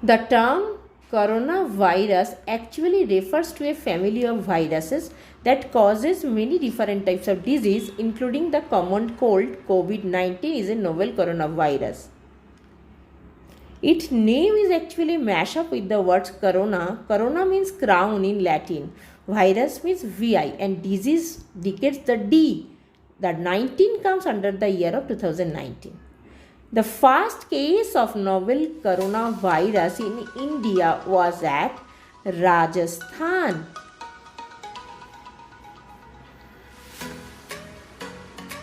The term coronavirus actually refers to a family of viruses that causes many different types of disease, including the common cold. COVID-19 is a novel coronavirus. Its name is actually mash up with the words corona. Corona means crown in Latin. Virus means VI and disease indicates the D. The 19 comes under the year of 2019. The first case of novel coronavirus in India was at Rajasthan.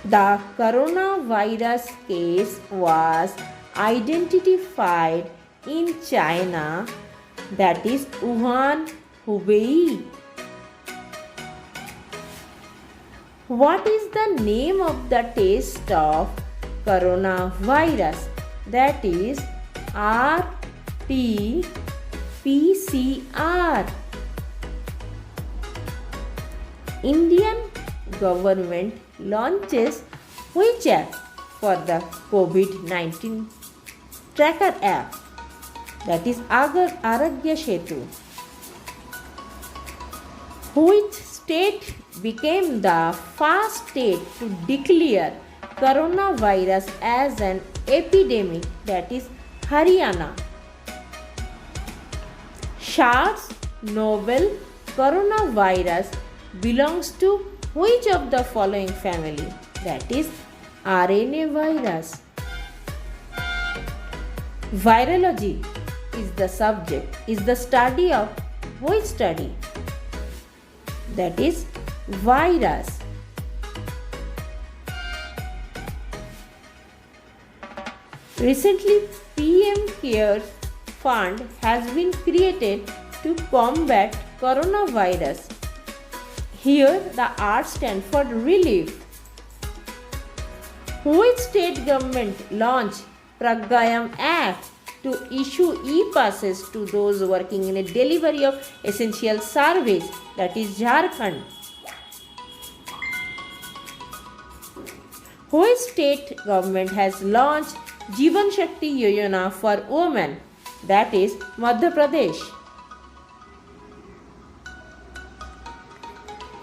The coronavirus case was identified in China, that is Wuhan, Hubei. What is the name of the test of coronavirus? That is RT-PCR. Indian government launches which app for the COVID-19 tracker app? That is Arogya Setu. Which state became the first state to declare coronavirus as an epidemic? That is Haryana. SARS novel coronavirus belongs to which of the following family? That is RNA virus. Virology is the subject, is the study of which study? That is virus. Recently, PM CARES Fund has been created to combat coronavirus. Here, the R stands for relief. Which state government launched Pragayam app to issue e-passes to those working in a delivery of essential service? That is Jharkhand. Which state government has launched Jeevan Shakti Yojana for women? That is Madhya Pradesh.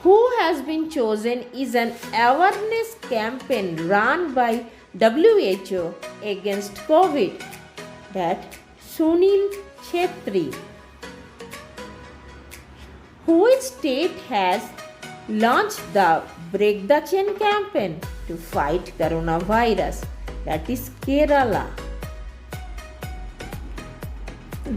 Who has been chosen is an awareness campaign run by WHO against COVID? That Sunil Chhetri. Which state has launched the Break the Chain campaign to fight coronavirus? That is Kerala.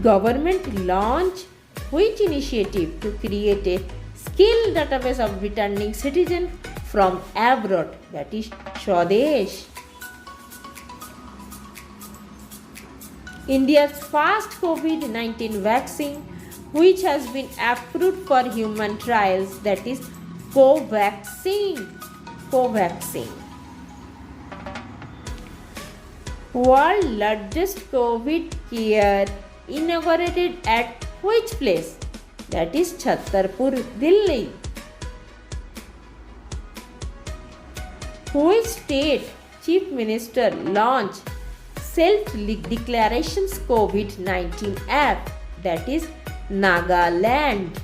Government launched which initiative to create a skill database of returning citizens from abroad? That is Swadesh. India's first COVID-19 vaccine, which has been approved for human trials, that is Covaxin. World largest COVID care inaugurated at which place? That is Chhatarpur, Delhi. Which state chief minister launched self-declarations COVID-19 app? That is Nagaland.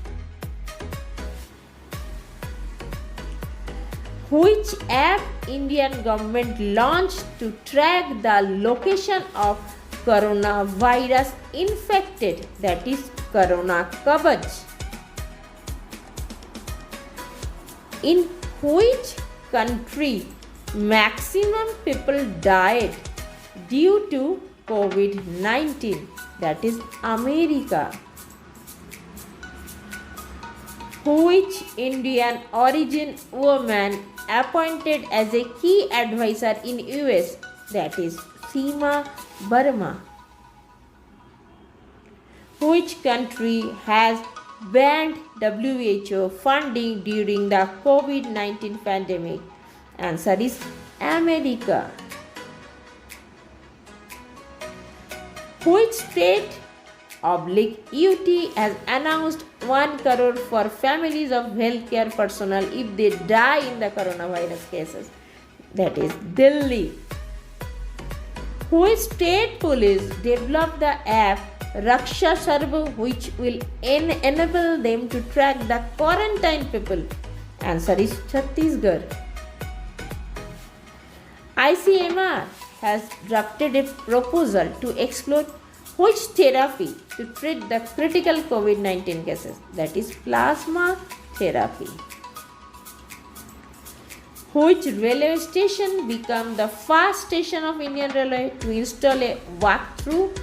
Which app Indian government launched to track the location of coronavirus infected? That is Corona Kavach. In which country maximum people died due to COVID-19? That is America. Which Indian origin woman appointed as a key advisor in US? That is Seema Burma. Which country has banned WHO funding during the COVID-19 pandemic? Answer is America. Which state UT has announced 1 crore for families of healthcare personnel if they die in the coronavirus cases? That is Delhi. Which state police developed the app Raksha Sarva, which will enable them to track the quarantine people? Answer is Chhattisgarh. ICMR has drafted a proposal to explore which therapy to treat the critical COVID-19 cases, that is plasma therapy. Which railway station became the first station of Indian Railway to install a walk-through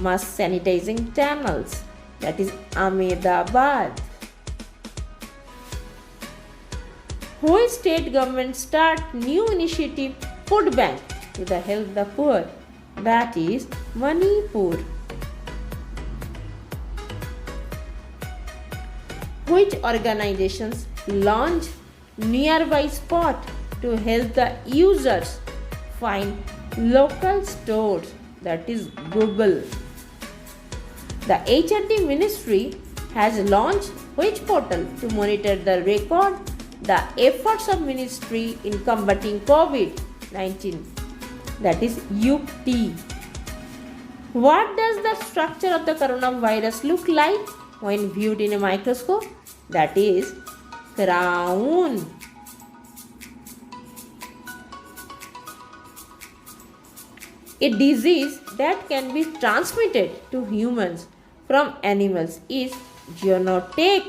mass sanitizing tunnels, that is Ahmedabad. Which state government start new initiative food bank to the help the poor, that is Manipur. Which organizations launch nearby spot to help the users find local stores, that is Google. The HRD ministry has launched which portal to monitor the record the efforts of ministry in combating COVID-19, that is UT. What does the structure of the coronavirus look like when viewed in a microscope? That is crown. A disease that can be transmitted to humans from animals is zoonotic.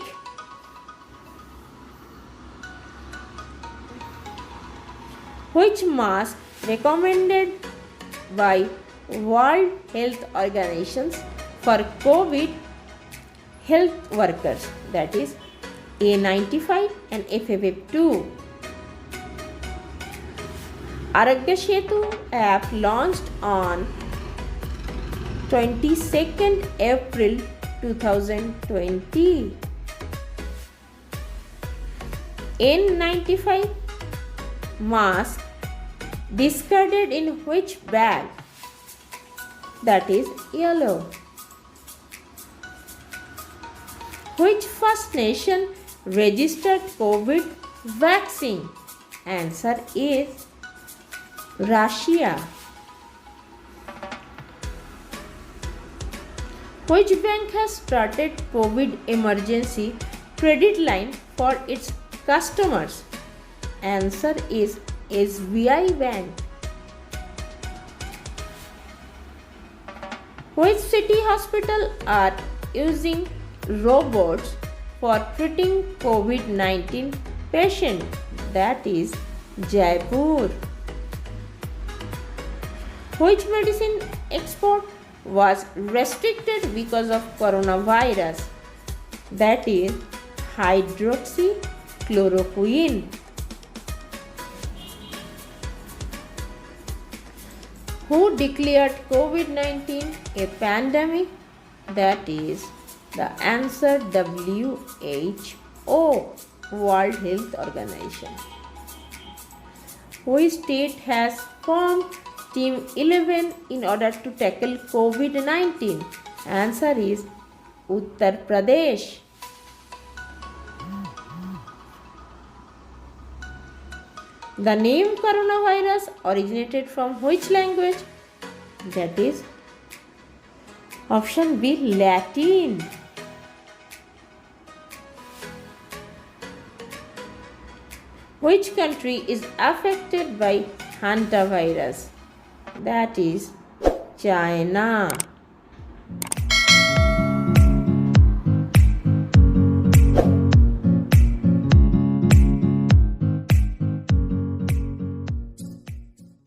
Which mask recommended by World Health Organizations for COVID health workers, that is A95 and FFF2. Arogya Setu app launched on 22nd April 2020. N95 mask discarded in which bag? That is yellow. Which first nation registered COVID vaccine? Answer is Russia. Which bank has started COVID emergency credit line for its customers? Answer is SBI Bank. Which city hospital are using robots for treating COVID-19 patients? That is Jaipur. Which medicine export was restricted because of coronavirus? That is hydroxychloroquine. Who declared COVID-19 a pandemic? That is the answer WHO, World Health Organization. Which state has formed Team 11 in order to tackle COVID-19? Answer is Uttar Pradesh. The name coronavirus originated from which language? That is option B, Latin. Which country is affected by hantavirus? That is China.